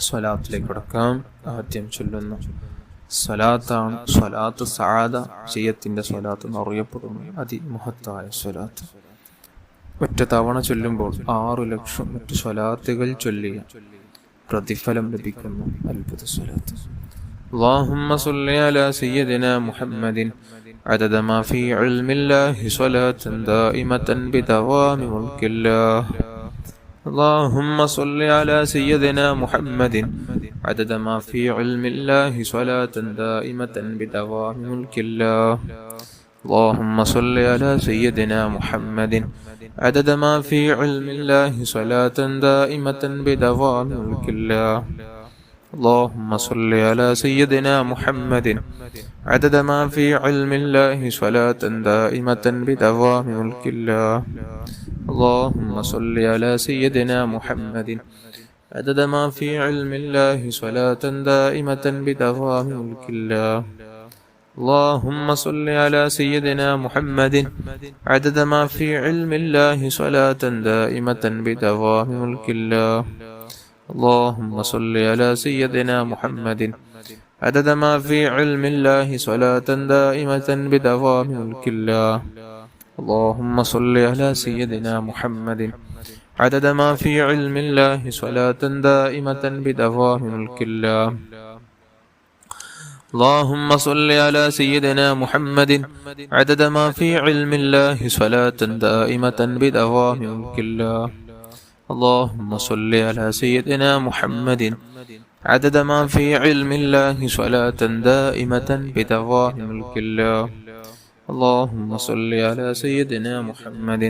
സ്വലാത്തിലേക്ക് കടക്കാം. ആദ്യം ചൊല്ലുന്ന സ്വലാത്താണ് സ്വലാത്ത് സഅദ, വിജയത്തിൻ്റെ സ്വലാത്ത് എന്നറിയപ്പെടുന്നു. അതിമഹത്തായ സ്വലാത്ത് ഒറ്റ തവണ ചൊല്ലുമ്പോൾ 6 ലക്ഷം മറ്റു സ്വലാത്തുകൾ ചൊല്ലിയ പ്രതിഫലം ലഭിക്കുന്നു. അത്ഭുത സ്വലാത്ത്. اللهم صل على سيدنا محمد عدد ما في علم الله صلاة دائمة بدوام ملك الله. اللهم صل على سيدنا محمد عدد ما في علم الله صلاة دائمة بدوام ملك الله. اللهم صل على سيدنا محمد عدد ما في علم الله صلاة دائمة بدوام ملك الله. اللهم صل على سيدنا محمد عدد ما في علم الله صلاة دائمة بدوام ملك الله. اللهم صل على سيدنا محمد عدد ما في علم الله صلاة دائمة بدوام ملك الله. اللهم صل على سيدنا محمد عدد ما في علم الله صلاة دائمة بدوام ملك الله. اللهم صل على سيدنا محمد عدد ما في علم الله صلاة دائمة بدوام ملك الله. اللهم صل على سيدنا محمد عدد ما في علم الله صلاة دائمة بدوام ملك الله. اللهم صل على سيدنا محمد عدد ما في علم الله صلاة دائمة بدوام ملك الله. اللهم صل على سيدنا محمد عدد ما في علم الله صلاة دائمة بدوام ملك الله. اللهم صل على سيدنا محمد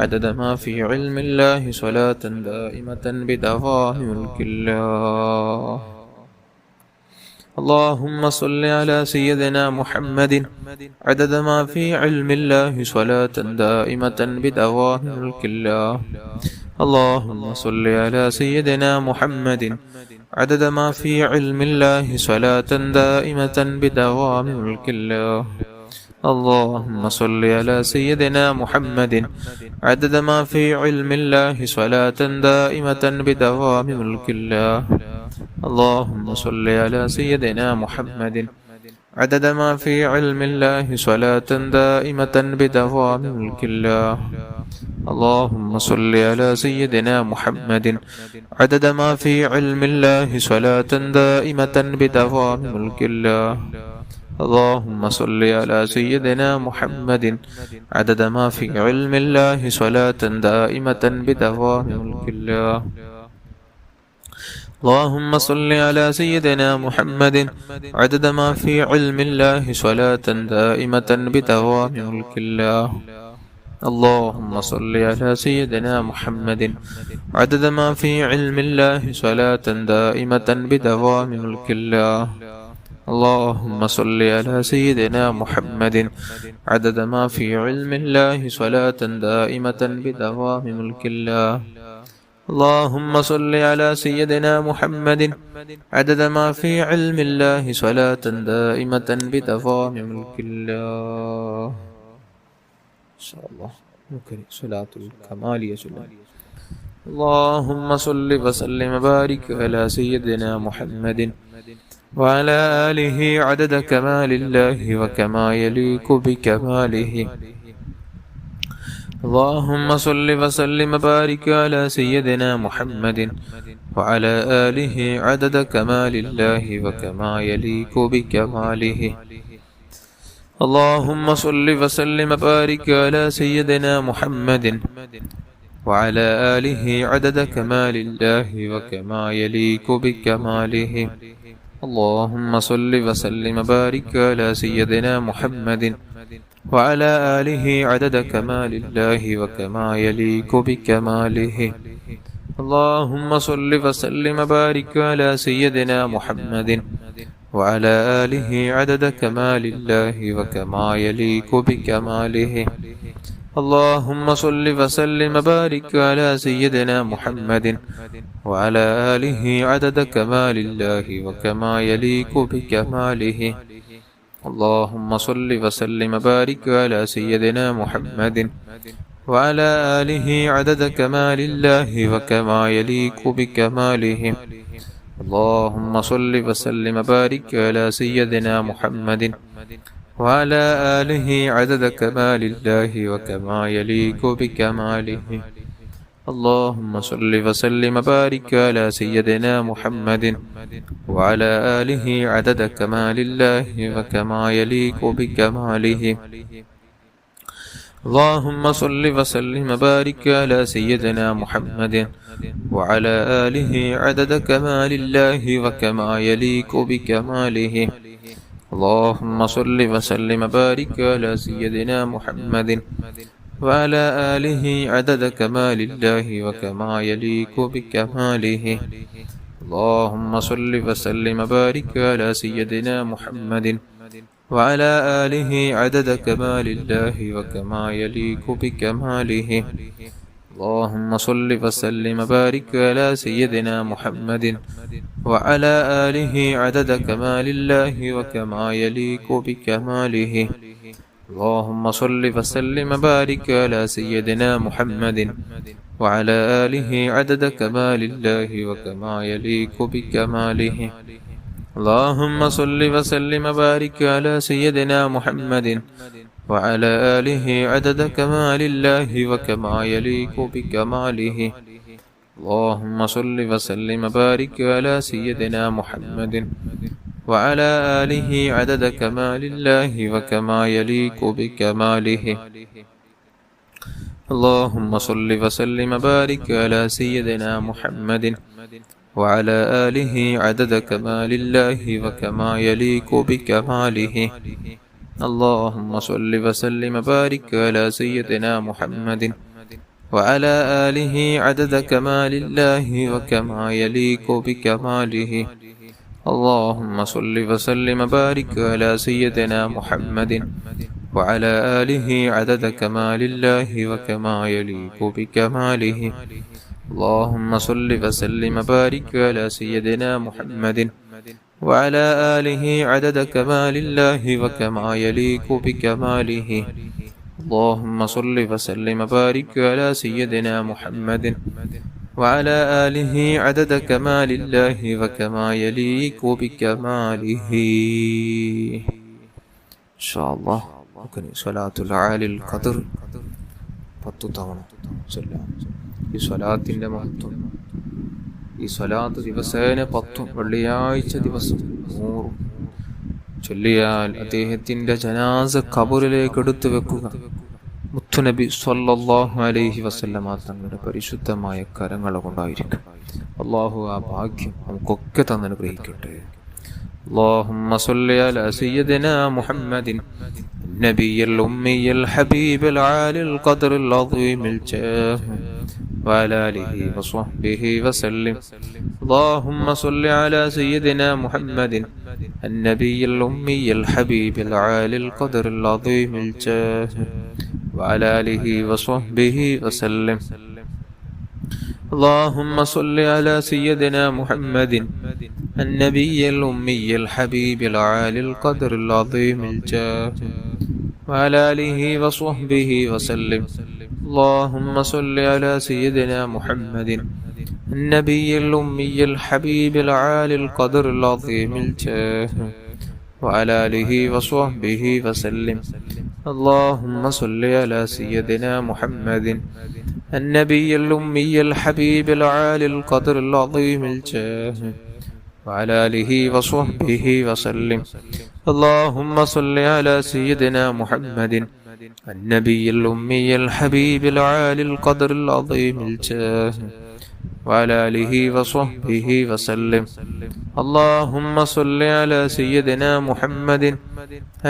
عدد ما في علم الله صلاة دائمة بدوام ملك الله. اللهم صل على سيدنا محمد عدد ما في علم الله صلاة دائمة بدوام ملك الله. اللهم صل على سيدنا محمد عدد ما في علم الله صلاة دائمة بدوام ملك الله. اللهم صل على سيدنا محمد عدد ما في علم الله صلاة دائمة بدوام ملك الله. اللهم صل على سيدنا محمد عدد ما في علم الله صلاة دائمة بدوام ملك الله. اللهم صل على سيدنا محمد عدد ما في علم الله صلاة دائمة بدوام ملك الله. اللهم صل على سيدنا محمد عدد ما في علم الله صلاة دائمة بدوام ملك الله. اللهم صل على سيدنا محمد عدد ما في علم الله صلاة دائمة بدوام ملك الله. اللهم صل على سيدنا محمد عدد ما في علم الله صلاة دائمة بدوام ملك الله. اللهم صل على سيدنا محمد عدد ما في علم الله صلاة دائمة بدوام ملك الله. اللهم صل على سيدنا محمد عدد ما في علم الله صلاة دائمة بدوام ملك الله. إن شاء الله ممكن صلاة الكمال يسلم. اللهم صل وسلم وبارك على سيدنا محمد وعلى آله عدد كمال الله وكما يليق بكماله. اللهم صل وسلم وبارك على سيدنا محمد وعلى آله عدد كمال الله وكما يليق بكماله. اللهم صل وسلم وبارك على سيدنا محمد وعلى آله عدد كمال الله وكما يليق بكماله. اللهم صل وسلم وبارك على سيدنا محمد وعلى آله عدد كمال الله وكما يليق بكماله. اللهم صل وسلم وبارك على سيدنا محمد وعلى آله عدد كمال الله وكما يليق بكماله. اللهم صل وسلم وبارك على سيدنا محمد وعلى آله عدد كمال الله وكما يليق بكماله. اللهم صل وسلم وبارك على سيدنا محمد وعلى آله عدد كمال الله وكما يليق بكماله. اللهم صل وسلم وبارك على سيدنا محمد وعلى آله عدد كمال الله وكما يليق بكماله. اللهم صل وسلم وبارك على سيدنا محمد وعلى آله عدد كمال الله وكما يليق بكماله. اللهم صل وسلم وبارك على سيدنا محمد وعلى آله عدد كمال الله وكما يليق بكماله. اللهم صل وسلم وبارك على سيدنا محمد وعلى آله عدد كمال الله وكما يليق بكماله. اللهم صل وسلم وبارك على سيدنا محمد وعلى آله عدد كمال الله وكما يليق بكماله. اللهم صل وسلم وبارك على سيدنا محمد وعلى آله عدد كمال الله وكما يليق بكماله. اللهم صل وسلم وبارك على سيدنا محمد وعلى آله عدد كمال الله وكما يليق بكماله. اللهم صل وسلم وبارك على سيدنا محمد وعلى آله عدد كمال الله وكما يليق بكماله. اللهم صل وسلم وبارك على سيدنا محمد وعلى آله عدد كمال الله وكما يليق بكماله. اللهم صل وسلم وبارك على سيدنا محمد وعلى آله عدد كمال الله وكما يليق بكماله. اللهم صل وسلم وبارك على سيدنا محمد وعلى آله عدد كمال الله وكما يليق بكماله. اللهم صل وسلم وبارك على سيدنا محمد وعلى آله عدد كمال الله وكما يليق بكماله. اللهم صل وسلم وبارك على سيدنا محمد وعلى آله عدد كمال الله وكما يليق بكماله. اللهم صل وسلم وبارك على سيدنا محمد وعلى آله عدد كمال الله وكما يليق بكماله. إن شاء الله صلاة العالي القدر 10 തവണ ചൊല്ലാം. ഈ സ്വലാത്തിൻ്റെ മഹത്വം, ഈ സ്വലാത്ത് ദിവസേന 10 വെള്ളിയാഴ്ച ദിവസം 100 ചൊല്ലിയാൽ അദ്ദേഹത്തിൻ്റെ ജനാസ ഖബറിലേക്ക് എടുത്തു വെക്കുക മുത്തുനബി സ്വല്ലല്ലാഹു അലൈഹി വസല്ലമ തങ്ങളുടെ പരിശുദ്ധമായ കരങ്ങൾ കൊണ്ടായിരിക്കും. അല്ലാഹു ആ ഭാഗ്യം നമുക്കൊക്കെ തന്നനുഗ്രഹിക്കട്ടെ. اللهم صل على سيدنا محمد النبي الأمي الحبيب العالي القدر العظيم الجاه وعلى آله وصحبه وسلم. اللهم صل على سيدنا محمد النبي الأمي الحبيب العالي القدر العظيم الجاه وعلى آله وصحبه وسلم. اللهم صل على سيدنا محمد النبي الأمي الحبيب العالي القدر العظيم الجاه وعلى آله وصحبه وسلم. اللهم صل على سيدنا محمد النبي الأمي الحبيب العالي القدر العظيم الجاه وعلى آله وصحبه وسلم. اللهم صل على سيدنا محمد النبي الأمي الحبيب العالي القدر العظيم الجاه وعلى آله وصحبه وسلم. اللهم صل على سيدنا محمد النبي الأمي الحبيب العالي القدر العظيم الجاه وعلى آله وصحبه وسلم. اللهم صل على سيدنا محمد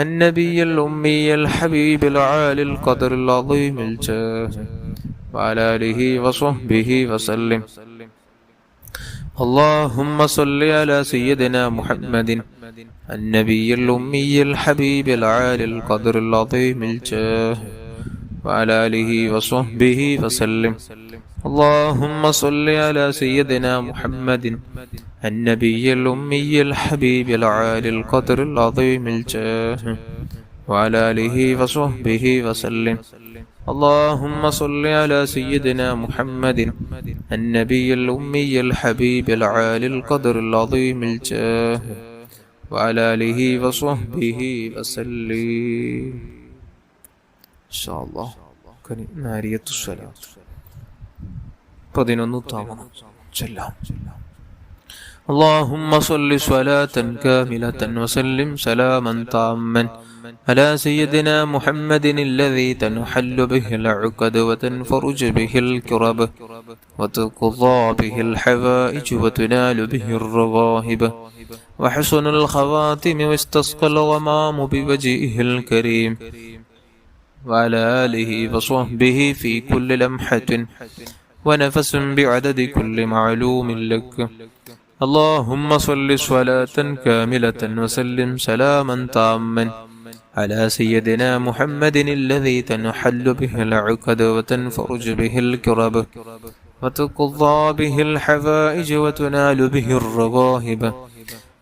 النبي الأمي الحبيب العالي القدر العظيم الجاه وعلى آله وصحبه وسلم. اللهم صل على سيدنا محمد النبي الأمي الحبيب العالي القدر العظيم الجاه وعلى آله وصحبه وسلم. اللهم صل على سيدنا محمد النبي الأمي الحبيب العالي القدر العظيم الجاه وعلى آله وصحبه وسلم. اللهم صل على سيدنا محمد النبي الأمي الحبيب العالي القدر العظيم الجاه وعلى آله وصحبه وسلم. إن شاء الله. نارية الصلاة 11 തവണ ചൊല്ലാം. اللهم صل صلاة كاملة وسلم سلاما تاما على سيدنا محمد الذي تنحل به العقد وتنفرج به الكرب وتقضى به الحوائج وتنال به الرغائب وحسن الخواتم واستسقى الغمام بوجهه الكريم وعلى آله وصحبه في كل لمحة ونفس بعدد كل معلوم لك. اللهم صل صلاة كاملة وسلم سلاما تاما على سيدنا محمد الذي تنحل به العقد وتنفرج به الكرب وتقضى به الحوائج وتنال به الرغائب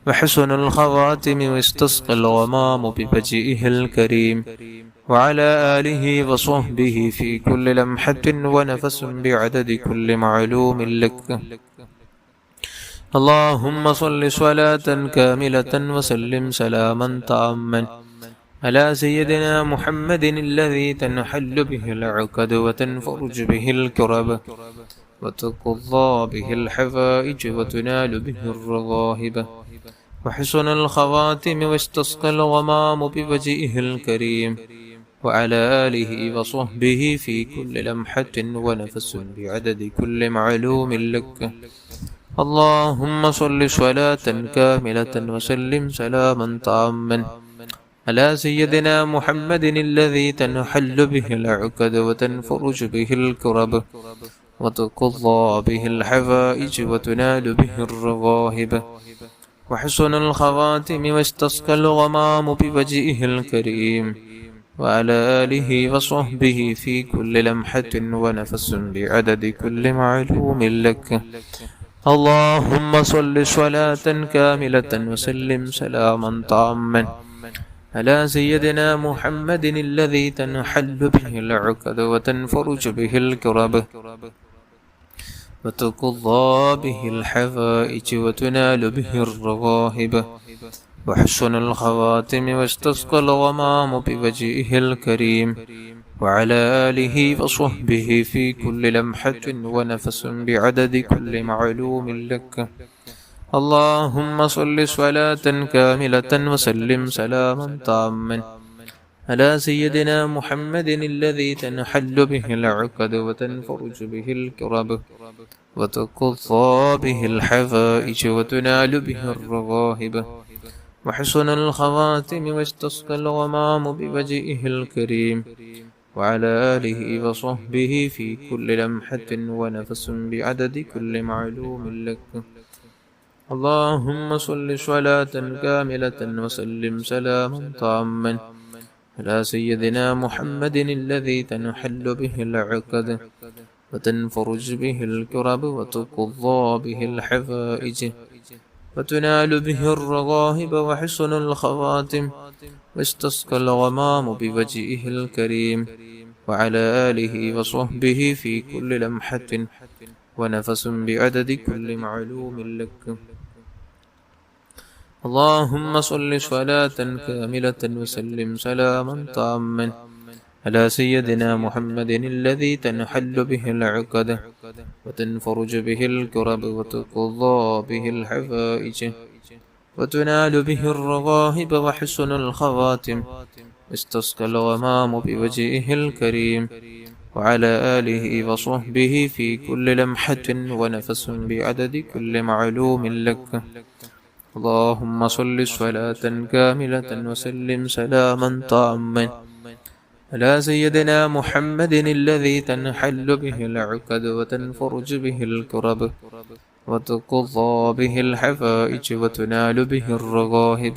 وحسن الخواتم واستسقى الغمام بوجهه الكريم وعلى آله وصحبه في كل لمحة ونفس بعدد كل معلوم لك. اللهم صل صلاة كاملة وسلم سلاما تاما على سيدنا محمد الذي تنحل به العقد وتنفرج به الكرب وتقضى به الحوائج وتنال به الرغائب وحسن الخواتم واستسقى الغمام بوجهه الكريم وعلى آله وصحبه في كل لمحة ونفس بعدد كل معلوم لك. اللهم صل صلاة كاملة وسلم سلاما تاما على سيدنا محمد الذي تنحل به العقد وتنفرج به الكرب وتقضى به الحوائج وتنال به الرغائب وحسن الخواتم واستسقى الغمام بوجهه الكريم وعلى آله وصحبه في كل لمحة ونفس بعدد كل معلوم لك. اللهم صل صلاة كاملة وسلم سلاما تاما على سيدنا محمد الذي تنحل به العقد وتنفرج به الكرب وتقضى به الحوائج وتنال به الرغائب وحسن الخواتم واستسقى الغمام بوجهه الكريم وعلى آله وصحبه في كل لمحة ونفس بعدد كل معلوم لك. اللهم صل صلاة كاملة وسلم سلاما تاما على سيدنا محمد الذي تنحل به العقد وتنفرج به الكرب وتقضى به الحوائج وتنال به الرغائب وحسن الخواتم واستسقى الغمام بوجهه الكريم وعلى آله وصحبه في كل لمحة ونفس بعدد كل معلوم لك. اللهم صل صلاة كاملة وسلم سلاما تاما على سيدنا محمد الذي تنحل به العقد وتنفرج به الكرب وتقضى به الحوائج وتنال به الرغائب وحسن الخواتم واستسقى الغمام بوجهه الكريم وعلى آله وصحبه في كل لمحة ونفس بعدد كل معلوم لك. اللهم صل صلاة كاملة وسلم سلاما تاما على سيدنا محمد الذي تنحل به العقد وتنفرج به الكرب وتقضى به الحوائج وتنال به الرغائب وحسن الخواتم استسقى الغمام بوجهه الكريم وعلى آله وصحبه في كل لمحة ونفس بعدد كل معلوم لك. اللهم صل صلاة كاملة وسلم سلاما تاما على سيدنا محمد الذي تنحل به العقد وتنفرج به الكرب وتقضى به الحوائج وتنال به الرغائب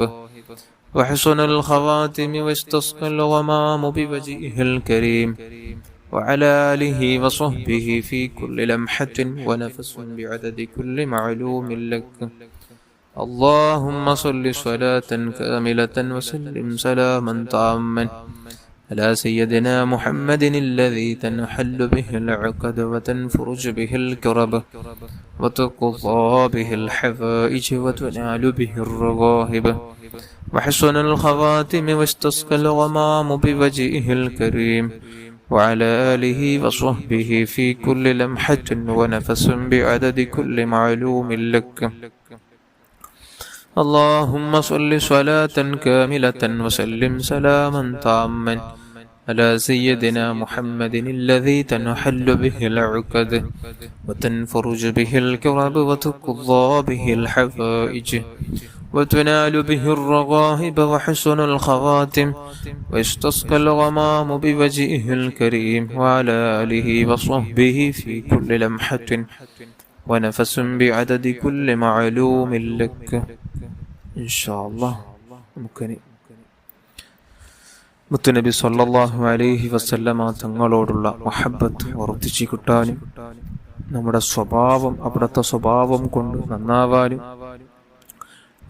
وحسن الخواتم واستسقى الغمام بوجهه الكريم وعلى آله وصحبه في كل لمحة ونفس بعدد كل معلوم لك. اللهم صل صلاة كاملة وسلم سلاما تاما على سيدنا محمد الذي تنحل به العقد وتنفرج به الكرب وتقضى به الحوائج وتنال به الرغائب وحسن الخواتم واستسقى الغمام بوجهه الكريم وعلى آله وصحبه في كل لمحة ونفس بعدد كل معلوم لك. اللهم صل صلاة كاملة وسلم سلاما تاما على سيدنا محمد الذي تنحل به العقد وتنفرج به الكرب وتقضى به الحوائج وتنال به الرغائب وحسن الخواتم ويستسقى الغمام بوجهه الكريم وعلى آله وصحبه في كل لمحة ونفس بعدد كل معلوم لك. إن شاء الله. നമുക്കനി മുത്തുനബി സല്ലല്ലാഹു അലൈഹി വസല്ലമ തങ്ങളോടുള്ള മുഹബ്ബത്ത് വർദ്ധിച്ചു കിട്ടാനും നമ്മുടെ സ്വഭാവം അവിടുത്തെ സ്വഭാവം കൊണ്ട് നന്നാവാനും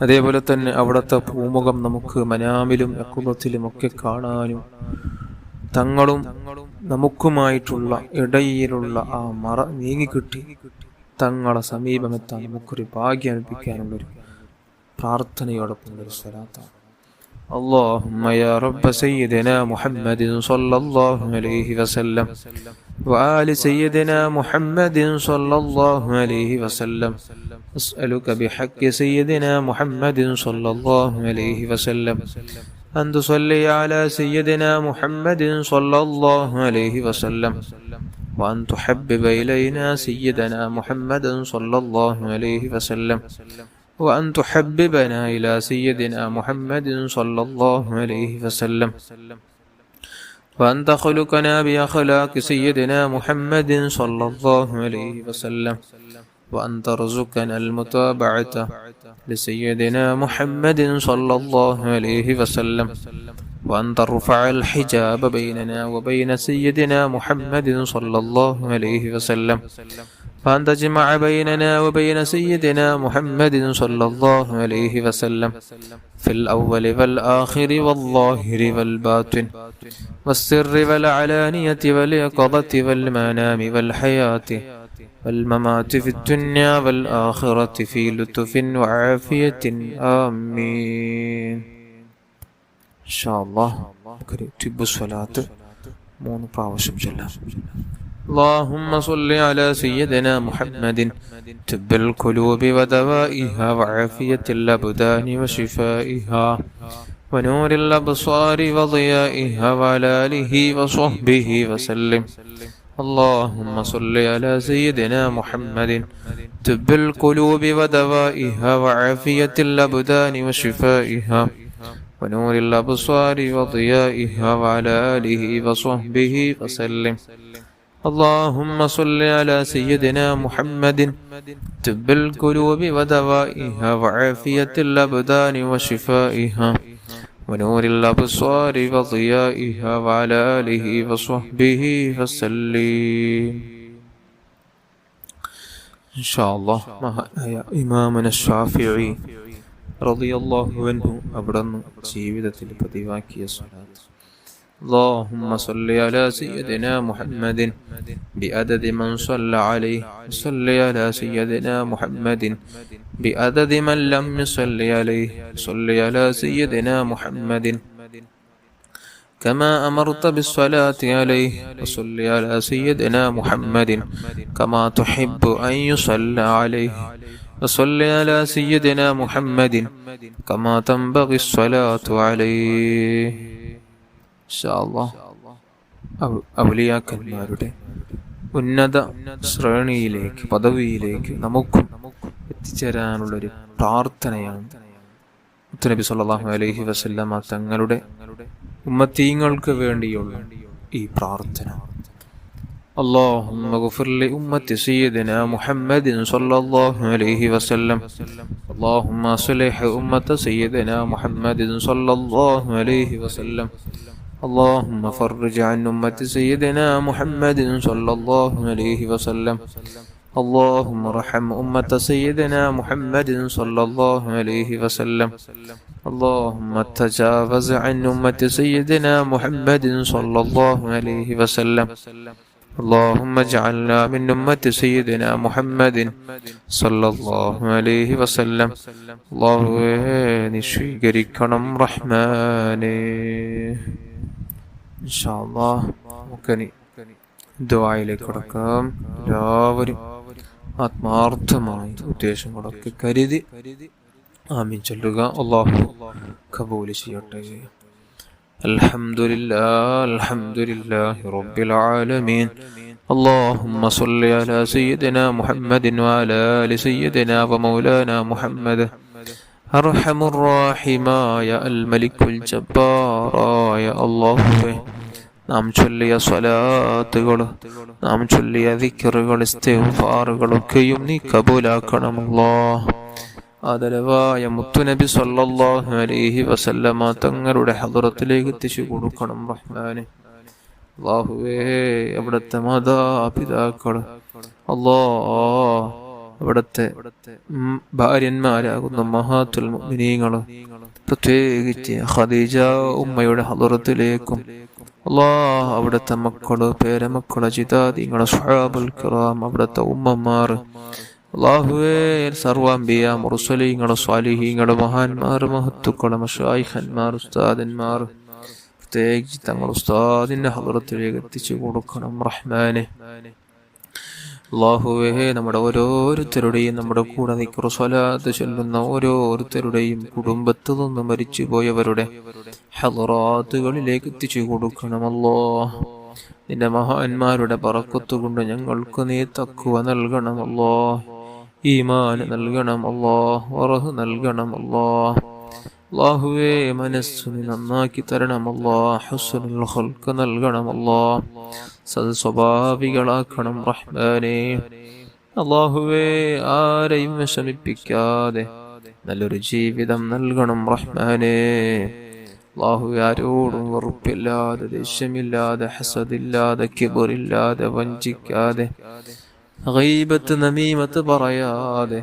അതേപോലെ തന്നെ അവിടുത്തെ പൂമുഖം നമുക്ക് മനാമിലും യഖ്ളത്തിലും ഒക്കെ കാണാനും തങ്ങളും നമുക്കുമായിട്ടുള്ള ഇടയിലുള്ള ആ മറ നീങ്ങിക്കിട്ടി തങ്ങളെ സമീപമെത്താൻ നമുക്കൊരു ഭാഗ്യം അനുഭവിക്കാനുള്ളൊരു പ്രാർത്ഥനയോടൊപ്പം ഒരു സ്വലാത്താണ്. اللهم يا رب سيدنا محمد صلى الله عليه وسلم وآل سيدنا محمد صلى الله عليه وسلم أسألك بحق سيدنا محمد صلى الله عليه وسلم أن تصلي على سيدنا محمد صلى الله عليه وسلم وأن تحبب إلينا سيدنا محمد صلى الله عليه وسلم وأن تحببنا إلى سيدنا محمد صلى الله عليه وسلم وأن تخلقنا بأخلاق سيدنا محمد صلى الله عليه وسلم وأن ترزقنا المتابعة لسيدنا محمد صلى الله عليه وسلم وأن ترفع الحجاب بيننا وبين سيدنا محمد صلى الله عليه وسلم وأن تجمع بيننا وبين سيدنا محمد صلى الله عليه وسلم في الأول والآخر والظاهر والباطن والسر والعلانية واليقظة والمنام والحياة والممات في الدنيا والآخرة في لطف وعافية آمين. إن شاء الله. تب الصلاة مون പ്രാവശ്യം ചൊല്ലാം. اللهم صل على سيدنا محمد طب القلوب ودوائها وعافية الأبدان وشفائها ونور الأبصار وضيائها وعلى آله وصحبه وسلم. اللهم صل على سيدنا محمد طب القلوب ودوائها وعافية الأبدان وشفائها ونور الأبصار وضيائها وعلى آله وصحبه وسلم. اللهم صل على سيدنا محمد طب القلوب ودوائها وعافية الأبدان وشفائها ونور الأبصار وضيائها وعلى آله وصحبه وسلم. إن شاء الله. إمامنا الشافعي رضي الله عنه أبرن ജീവിതത്തിൽ പതിവാക്കിയ സ്വലാത്ത്. اللهم صل على سيدنا محمد بعدد من صلى عليه صل على سيدنا محمد بعدد من لم يصل عليه صل على سيدنا محمد كما أمرت بالصلاة عليه وصل على سيدنا محمد كما تحب أن يصلى عليه وصل على سيدنا محمد كما تنبغي الصلاة عليه. ഔലിയാക്കന്മാരുടെ ഉന്നത ശ്രേണിയിലേക്ക് പദവിയിലേക്ക് നമുക്കും എത്തിച്ചേരാനുള്ളൊരു പ്രാർത്ഥനയാണ് മുത്തുനബി സല്ലല്ലാഹു അലൈഹി വസല്ലമ തങ്ങളുടെ ഉമ്മത്തീങ്ങൾക്ക് വേണ്ടിയുള്ള ഈ പ്രാർത്ഥന. اللهم اغفر لأمة سيدنا محمد صلى الله عليه وسلم. اللهم اصلح أمة سيدنا محمد صلى الله عليه وسلم. اللهم فرج عن أمة سيدنا محمد صلى الله عليه وسلم. اللهم ارحم أمة سيدنا محمد صلى الله عليه وسلم. اللهم تجاوز عن أمة سيدنا محمد صلى الله عليه وسلم. اللهم اجعلنا من أمة سيدنا محمد صلى الله عليه وسلم. الله നിശ്വീകരിക്കണം റഹ്മാനേ. ഇൻഷാ അല്ലാഹ് നമുക്കിനി ദുആയിലേക്ക് കടക്കാം. എല്ലാവരും ആത്മാർത്ഥമായി ഉദ്ദേശങ്ങളൊക്കെ കരുതി ആമീൻ ചൊല്ലുക. അല്ലാഹു ഖബൂൽ ചെയ്യട്ടെ. അൽഹംദുലില്ലാഹി റബ്ബിൽ ആലമീൻ. اللهم صل على سيدنا محمد وعلى آل سيدنا ومولانا محمد. أرحم الراحمين يا الملك الجبار يا الله. നാം ചൊല്ലിയ സ്വലാത്തുകൾ, നാം ചൊല്ലിയ ദിക്റുകൾ, ഇസ്തിഗ്ഫാറുകളൊക്കെയും നീ കബൂലാക്കണമല്ലോ. ആദരവായ മുത്തുനബി സല്ലല്ലാഹു അലൈഹി വസല്ലമ തങ്ങളുടെ ഹദ്റത്തിലേക്ക് എത്തിച്ചു കൊടുക്കണം റഹ്മാനെ. അല്ലാഹുവേ, അവിടുത്തെ മാതാപിതാക്കൾ, അല്ലാഹ് അവിടുത്തെ ഭാര്യന്മാരാകുന്ന മഹാത്തുൽ മുഅ്മിനീങ്ങൾ, പ്രത്യേകിച്ച് ഖദീജ ഉമ്മയുടെ ഹദ്റത്തിലേക്കും അല്ലാഹ് അവിടുത്തെ മക്കള്, പേരമക്കള്, ജിതാദിങ്ങള്, സ്വഹാബുൽ കിറാം, അവിടുത്തെ ഉമ്മമാർ, അല്ലാഹുവേ സർവ്വാംബിയ മുർസലീങ്ങള്, സ്വാലിഹീങ്ങള്, മഹാന്മാർ, മഹത്തുക്കള്, മശായിഖന്മാർ, ഉസ്താദന്മാർ, പ്രത്യേകിച്ച് തങ്ങൾ ഉസ്താദിന്റെ ഹദ്റത്തിലേക്ക് എത്തിച്ചു കൊടുക്കണം റഹ്മാനെ. അല്ലാഹുവേ, നമ്മുടെ ഓരോരുത്തരുടെയും, നമ്മുടെ കൂടെ നിക്കറു സ്വലാത്ത് ചൊല്ലുന്ന ഓരോരുത്തരുടെയും കുടുംബത്തിൽ നിന്ന് മരിച്ചു പോയവരുടെ ഹദ്റാത്തുകളിലേക്ക് എത്തിച്ചു കൊടുക്കണമല്ലോ. നിന്റെ മഹാന്മാരുടെ ബറക്കത്ത് കൊണ്ട് ഞങ്ങൾക്ക് നീ തഖ്വ നൽകണമല്ലോ, ഈമാൻ നൽകണമല്ലോ, വറഹ് നൽകണമല്ലോ. അല്ലാഹുവേ, മനസ്സ് നീ നന്നാക്കി തരണമല്ലോ, ഹുസ്നുൽ ഖൽഖ് നൽകണമല്ലോ, സൽസ്വഭാവികളാക്കണം റഹ്മാനേ. അല്ലാഹുവേ, ആരെയും വിഷമിപ്പിക്കാതെ നല്ലൊരു ജീവിതം നൽകണം റഹ്മാനേ. അല്ലാഹുവേ, ആരോടും വെറുപ്പില്ലാതെ, ദേഷ്യമില്ലാതെ, ഹസദില്ലാതെ, കിബറില്ലാതെ, വഞ്ചിക്കാതെ, ഗീബത്ത് നമീമത്ത് പറയാതെ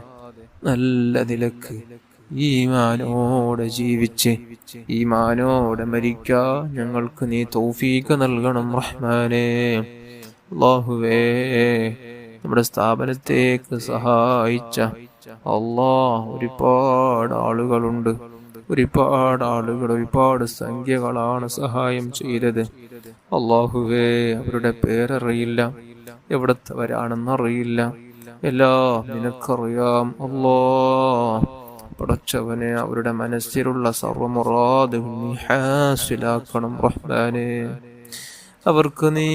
നല്ല നിലക്ക് ഈമാനോടെ ജീവിച്ച് ഈമാനോടെ മരിക്കാൻ ഞങ്ങൾക്ക് നീ തൗഫീഖ് നൽകണം റഹ്മാനേ. അല്ലാഹുവേ, നമ്മുടെ സ്ഥാപനത്തേക്ക് സഹായിച്ച ഒരുപാട് ആളുകളുണ്ട്. ഒരുപാട് സംഖ്യകളാണ് സഹായം ചെയ്തത്. അല്ലാഹുവേ, അവരുടെ പേരറിയില്ല, എവിടത്തവരാണെന്നറിയില്ല, എല്ലാം നിനക്കറിയാം. പടച്ചവനെ, അവരുടെ മനസ്സിലുള്ള സർവ്വമുറാദും നീ ഹാസിലാക്കണം റഹ്മാനേ. അവർക്ക് നീ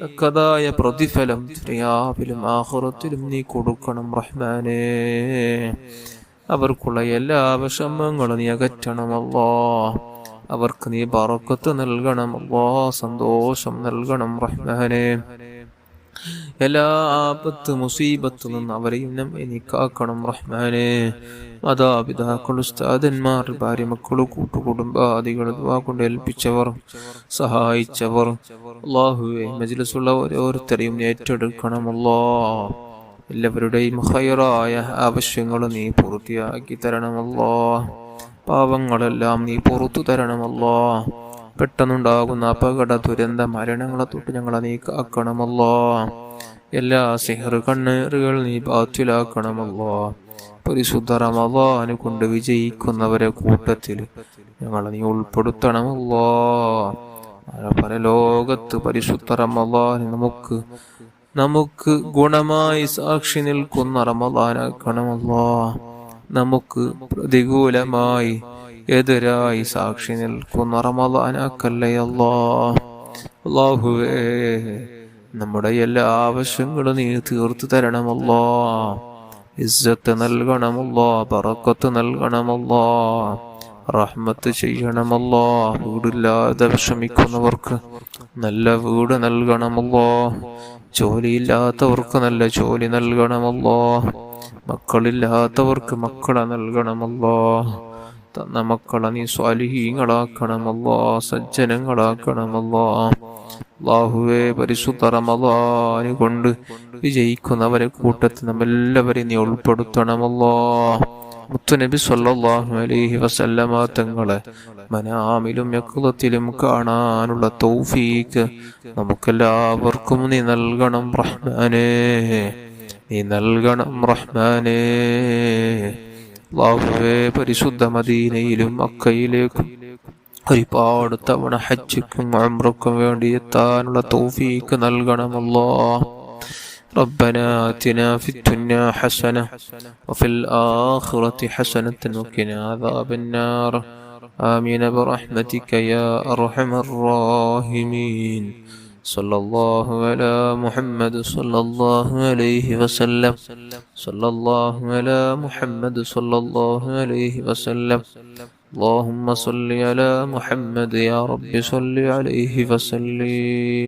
തക്കതായ പ്രതിഫലം ദുനിയാവിലും ആഖിറത്തിലും നീ കൊടുക്കണം റഹ്മാനേ. അവർക്കുള്ള എല്ലാ വിഷമങ്ങളും നീ അകറ്റണമല്ലോ. അവർക്ക് നീ ബറക്കത്ത് നൽകണമല്ലോ, സന്തോഷം നൽകണം റഹ്മാനേ. എല്ലാ ആപത്ത് മുസീബത്തു നിന്ന് അവരെയും നമ്മെ നീ കാക്കണം റഹ്മാനേ. മാതാപിതാക്കൾ, ഉസ്താദന്മാർ, ഭാര്യ, മക്കള്, കൂട്ടുകുടുംബാദികൾ, ദുആ കൊണ്ട് ഏൽപ്പിച്ചവർ, സഹായിച്ചവർ, അല്ലാഹുവേ, മജ്ലിസുള്ള ഓരോരുത്തരെയും ഏറ്റെടുക്കണമല്ലോ. എല്ലാവരുടെയും ഖൈറായ ആവശ്യങ്ങൾ നീ പൂർത്തിയാക്കി തരണമല്ലോ. പാവങ്ങളെല്ലാം നീ പുറത്തു തരണമല്ലോ. പെട്ടെന്നുണ്ടാകുന്ന അപകട ദുരന്ത മരണങ്ങളെ തൊട്ട് ഞങ്ങളെ നീ കാക്കണമല്ലോ. എല്ലാ സിഹ്ർ കണ്ണേറുകൾ നീ ബാത്തിലാക്കണമല്ലോ. പരിശുദ്ധ റമളാനെ കൊണ്ട് വിജയിക്കുന്നവരെ കൂട്ടത്തിൽ ഞങ്ങളെ നീ ഉൾപ്പെടുത്തണമല്ലോ. പരലോകത്ത് പരിശുദ്ധ റമളാനെ നമുക്ക് ഗുണമായി സാക്ഷി നിൽക്കുന്ന റമളാനാക്കണമല്ലോ. നമുക്ക് പ്രതികൂലമായി എതിരായി സാക്ഷി നിൽക്കുന്ന റമളാനാക്കല്ലേ അല്ലാഹുവേ. നമ്മുടെ എല്ലാ ആവശ്യങ്ങളും നീ തീർത്തു തരണമല്ലോ. ഇസ്സത്ത് നൽകണമല്ലോ, ബറക്കത്ത് നൽകണമല്ലോ, റഹ്മത്ത് ചെയ്യണമല്ലോ. വീടില്ലാതെ വിഷമിക്കുന്നവർക്ക് നല്ല വീട് നൽകണമല്ലോ. ജോലിയില്ലാത്തവർക്ക് നല്ല ജോലി നൽകണമല്ലോ. മക്കളില്ലാത്തവർക്ക് മക്കളെ നൽകണമല്ലോ. തന്ന മക്കളെ നീ സ്വാലിഹീങ്ങളാക്കണമല്ലോ, സജ്ജനങ്ങളാക്കണമല്ലോ. അല്ലാഹുവേ, പരിശുദ്ധ റമളാൻ കൊണ്ട് വിജയിക്കുന്നവരെ കൂട്ടത്തിൽ നമ്മെല്ലാവരെയും നീ ഉൾപ്പെടുത്തണമല്ലോ. മുത്തുനബി സ്വല്ലല്ലാഹു അലൈഹി വസല്ലമ തങ്ങളെ മനാമിലും യഖ്ളത്തിലും കാണാനുള്ള തൗഫീഖ് നമുക്കെല്ലാവർക്കും നീ നൽകണം റഹ്മാനേ, നീ നൽകണം റഹ്മാനേ. അല്ലാഹുവേ, പരിശുദ്ധ മദീനയിലും മക്കയിലേക്കും ഒരുപാട് തവണ ഹജ്ജിക്കും ഉംറയ്ക്കും വേണ്ടി എത്താനുള്ള തൗഫീഖ് നൽകണമല്ലോ. ربنا آتنا في الدنيا حسنة وفي الآخرة حسنة وقنا عذاب النار. آمين برحمتك يا أرحم الراحمين. صلى الله على محمد صلى الله عليه وسلم. صلى الله على محمد صلى الله عليه وسلم. اللهم صل على محمد يا رب صل عليه وسلم.